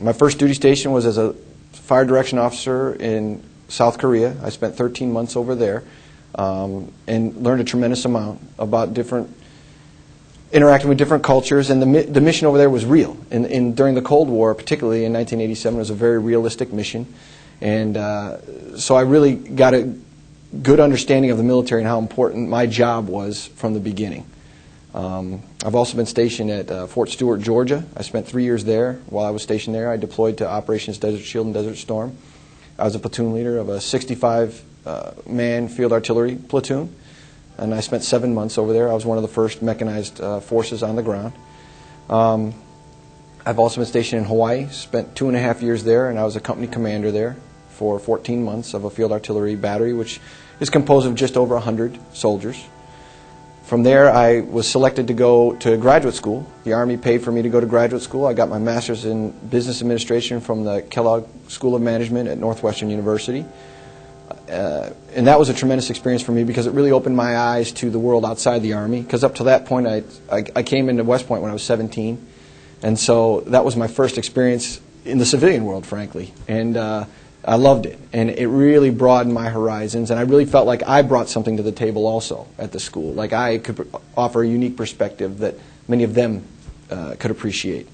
My first duty station was as a fire direction officer in South Korea. I spent 13 months over there and learned a tremendous amount about interacting with different cultures, and the mission over there was real. During the Cold War, particularly in 1987, it was a very realistic mission, and so I really got a good understanding of the military and how important my job was from the beginning. I've also been stationed at Fort Stewart, Georgia. I spent 3 years there. While I was stationed there, I deployed to Operations Desert Shield and Desert Storm. I was a platoon leader of a 65-man field artillery platoon, and I spent 7 months over there. I was one of the first mechanized forces on the ground. I've also been stationed in Hawaii, spent 2.5 years there, and I was a company commander there for 14 months of a field artillery battery, which is composed of just over 100 soldiers. From there, I was selected to go to graduate school. The Army paid for me to go to graduate school. I got my master's in business administration from the Kellogg School of Management at Northwestern University. And that was a tremendous experience for me because it really opened my eyes to the world outside the Army. Because up to that point, I came into West Point when I was 17. And so that was my first experience in the civilian world, frankly. And I loved it. And it really broadened my horizons. And I really felt like I brought something to the table also at the school. Like I could offer a unique perspective that many of them could appreciate.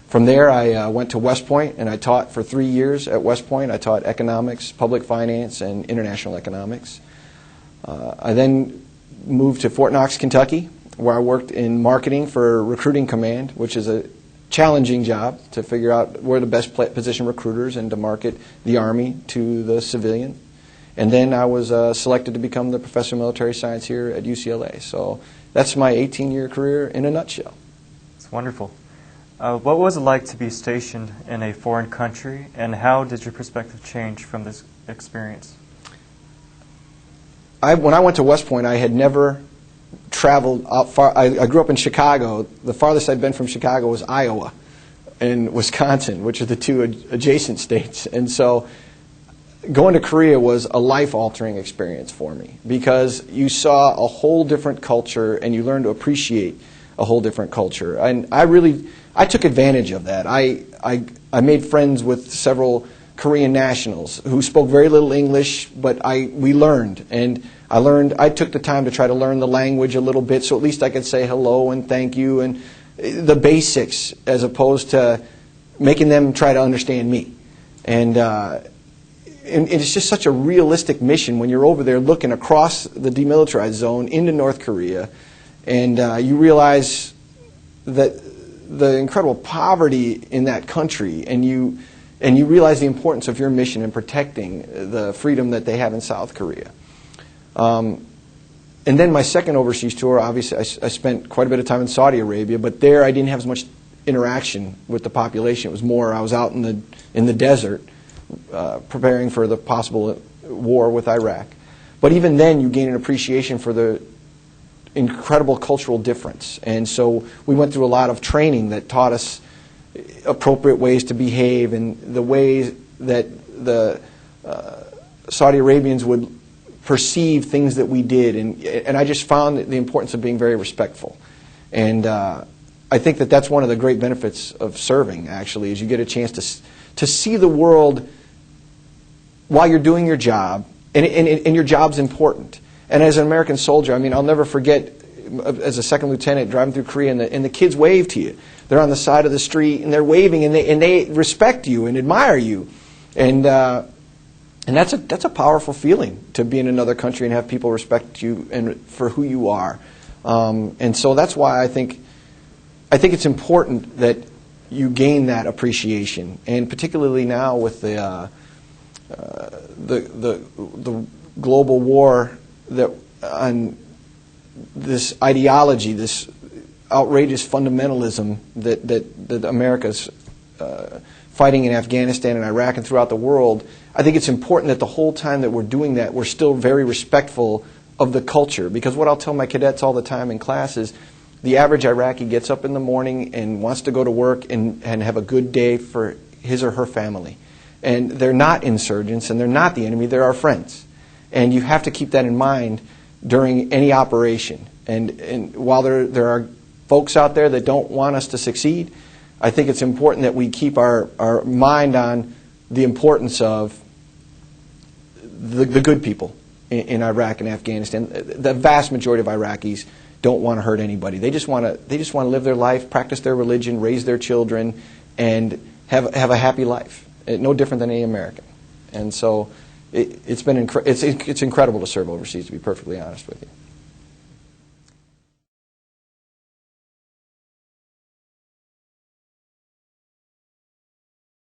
From there, I went to West Point, and I taught for 3 years at West Point. I taught economics, public finance, and international economics. I then moved to Fort Knox, Kentucky, where I worked in marketing for Recruiting Command, which is a challenging job to figure out where the best position recruiters and to market the Army to the civilian. And then I was selected to become the professor of military science here at UCLA. So that's my 18-year career in a nutshell. It's wonderful. What was it like to be stationed in a foreign country, and how did your perspective change from this experience? When I went to West Point, I had never traveled out far. I grew up in Chicago. The farthest I'd been from Chicago was Iowa and Wisconsin, which are the two adjacent states. And so going to Korea was a life-altering experience for me because you saw a whole different culture and you learned to appreciate a whole different culture. And I took advantage of that. I made friends with several Korean nationals who spoke very little English, but we learned. And I took the time to try to learn the language a little bit so at least I could say hello and thank you and the basics as opposed to making them try to understand me. And it's just such a realistic mission when you're over there looking across the demilitarized zone into North Korea, and you realize that the incredible poverty in that country, and you realize the importance of your mission in protecting the freedom that they have in South Korea. And then my second overseas tour, obviously, I spent quite a bit of time in Saudi Arabia, but there I didn't have as much interaction with the population. It was more I was out in the desert preparing for the possible war with Iraq. But even then, you gain an appreciation for the incredible cultural difference. And so we went through a lot of training that taught us appropriate ways to behave and the ways that the Saudi Arabians would perceive things that we did. And I just found the importance of being very respectful. And I think that that's one of the great benefits of serving, actually, is you get a chance to see the world while you're doing your job. And your job's important. And as an American soldier, I mean, I'll never forget, as a second lieutenant driving through Korea, and the kids wave to you. They're on the side of the street, and they're waving, and they respect you and admire you. And that's a powerful feeling, to be in another country and have people respect you and for who you are. And so that's why I think it's important that you gain that appreciation, and particularly now with the global war on this ideology, this outrageous fundamentalism that America's fighting in Afghanistan and Iraq and throughout the world. I think it's important that the whole time that we're doing that, we're still very respectful of the culture. Because what I'll tell my cadets all the time in class is the average Iraqi gets up in the morning and wants to go to work and have a good day for his or her family. And they're not insurgents, and they're not the enemy, they're our friends. And you have to keep that in mind during any operation. And while there are folks out there that don't want us to succeed, I think it's important that we keep our mind on the importance of the good people in Iraq and Afghanistan. The vast majority of Iraqis don't want to hurt anybody. They just want to live their life, practice their religion, raise their children, and have a happy life. No different than any American. And so it's incredible to serve overseas, to be perfectly honest with you.